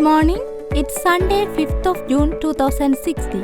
morning. It's Sunday, 5th of June 2016.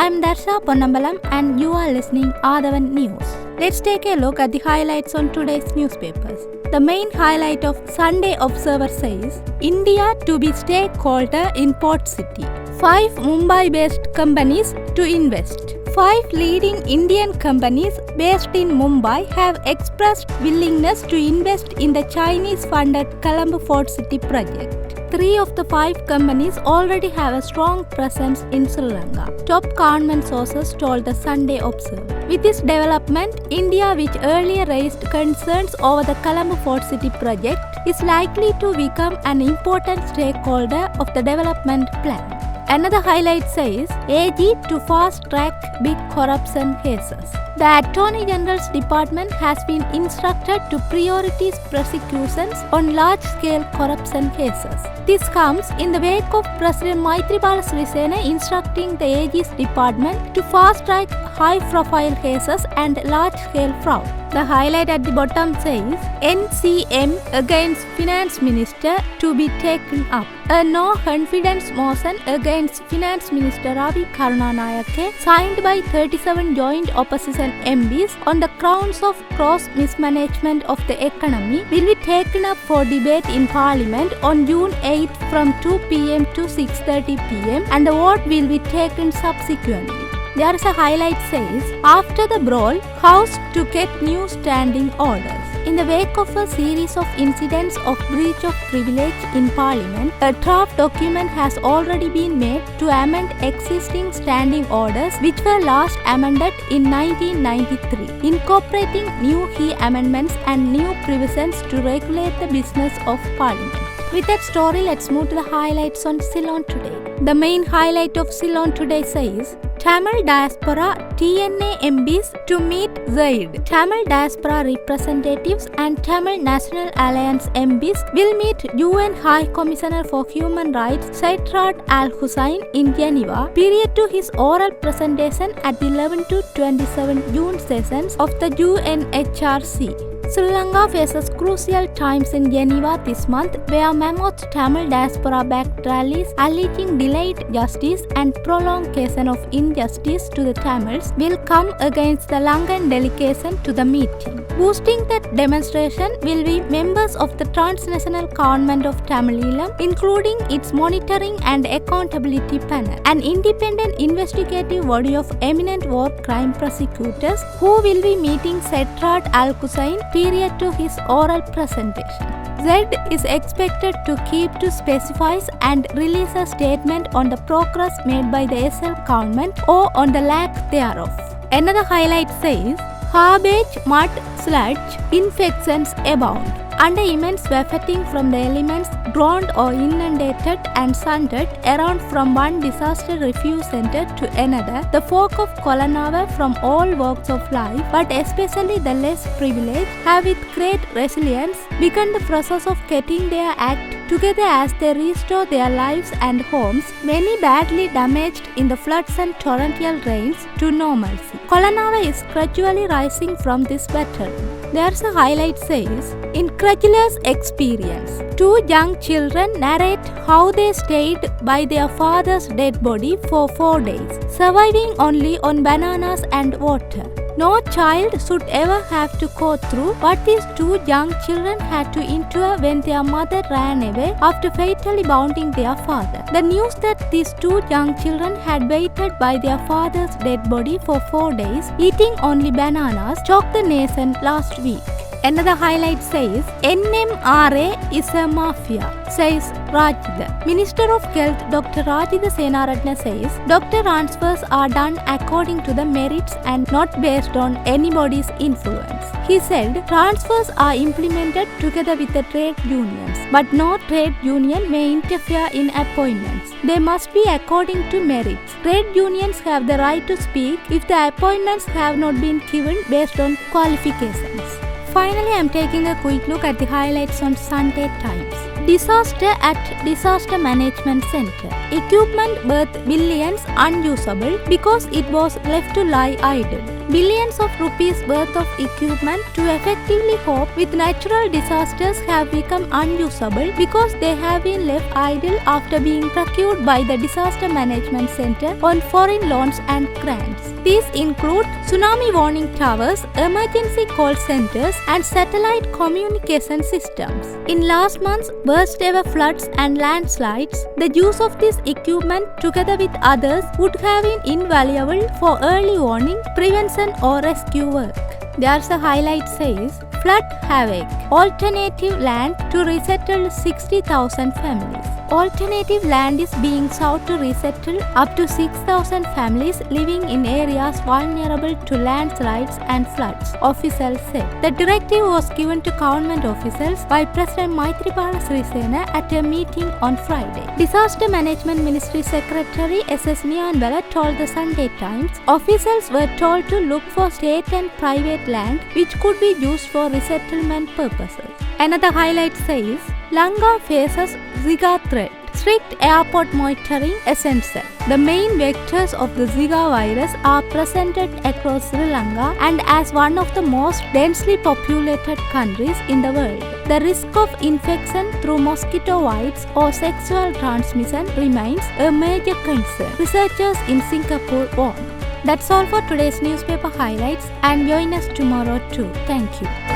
I'm Darsha Ponnambalam and you are listening Athavan News. Let's take a look at the highlights on today's newspapers. The main highlight of Sunday Observer says, India to be stakeholder in Port City. 5 Mumbai-based companies to invest. 5 leading Indian companies based in Mumbai have expressed willingness to invest in the Chinese-funded Colombo Port City project. 3 of the 5 companies already have a strong presence in Sri Lanka, top government sources told the Sunday Observer. With this development, India, which earlier raised concerns over the Colombo Port City project, is likely to become an important stakeholder of the development plan. Another highlight says, AG to fast-track big corruption cases. The Attorney General's Department has been instructed to prioritize prosecutions on large-scale corruption cases. This comes in the wake of President Maithripala Sirisena instructing the AG's department to fast-track high-profile cases and large-scale fraud. The highlight at the bottom says, NCM against Finance Minister to be taken up. A no-confidence motion against Finance Minister Ravi Karunanayake, signed by 37 joint opposition MPs on the grounds of gross mismanagement of the economy, will be taken up for debate in Parliament on June 8 from 2 pm to 6:30 pm and the vote will be taken subsequently. There is a highlight says, after the brawl, House to get new standing orders. In the wake of a series of incidents of breach of privilege in Parliament, a draft document has already been made to amend existing standing orders which were last amended in 1993, incorporating new key amendments and new provisions to regulate the business of Parliament. With that story, let's move to the highlights on Ceylon Today. The main highlight of Ceylon Today says, Tamil Diaspora TNA MPs to meet Zaid. Tamil Diaspora representatives and Tamil National Alliance MPs will meet UN High Commissioner for Human Rights Said Raad Al Hussein in Geneva, period to his oral presentation at the 11 to 27 June sessions of the UNHRC. Sri Lanka faces crucial times in Geneva this month, where mammoth Tamil diaspora-backed rallies alleging delayed justice and prolongation of injustice to the Tamils will come against the Lankan delegation to the meeting. Boosting that demonstration will be members of the transnational government of Tamileelam, including its monitoring and accountability panel, an independent investigative body of eminent war crime prosecutors who will be meeting Said Raad Al Hussein period to his oral presentation. Z is expected to keep to specifies and release a statement on the progress made by the SL government or on the lack thereof. Another highlight says, garbage, mud, sludge, infections abound. Under immense buffeting from the elements, drowned or inundated and sundered around from one disaster refuge center to another, the folk of Kolanava from all walks of life, but especially the less privileged, have with great resilience begun the process of getting their act together as they restore their lives and homes, many badly damaged in the floods and torrential rains, to normalcy. Kolanava is gradually rising from this battle. There's a highlight says, incredulous experience. 2 young children narrate how they stayed by their father's dead body for 4 days, surviving only on bananas and water. No child should ever have to go through what these 2 young children had to endure when their mother ran away after fatally wounding their father. The news that these 2 young children had waited by their father's dead body for 4 days, eating only bananas, shocked the nation last week. Another highlight says, NMRA is a mafia, says Rajitha. Minister of Health Dr. Rajitha Senaratne says, doctor transfers are done according to the merits and not based on anybody's influence. He said, transfers are implemented together with the trade unions, but no trade union may interfere in appointments. They must be according to merits. Trade unions have the right to speak if the appointments have not been given based on qualifications. Finally, I am taking a quick look at the highlights on Sunday Times. Disaster at Disaster Management Center. Equipment worth billions unusable because it was left to lie idle. Billions of rupees worth of equipment to effectively cope with natural disasters have become unusable because they have been left idle after being procured by the Disaster Management Center on foreign loans and grants. These include tsunami warning towers, emergency call centers, and satellite communication systems. In last month's worst ever floods and landslides, the use of this equipment together with others would have been invaluable for early warning, prevention, or rescue work. There's a highlight says, flood havoc, alternative land to resettle 60,000 families. Alternative land is being sought to resettle up to 6,000 families living in areas vulnerable to landslides and floods, officials said. The directive was given to government officials by President Maithripala Sirisena at a meeting on Friday. Disaster Management Ministry Secretary S.S. Niyanwala told the Sunday Times officials were told to look for state and private land which could be used for resettlement purposes. Another highlight says, Lanka faces Zika threat. Strict airport monitoring essential. The main vectors of the Zika virus are presented across Sri Lanka and as one of the most densely populated countries in the world. The risk of infection through mosquito bites or sexual transmission remains a major concern, researchers in Singapore warn. That's all for today's newspaper highlights, and join us tomorrow too. Thank you.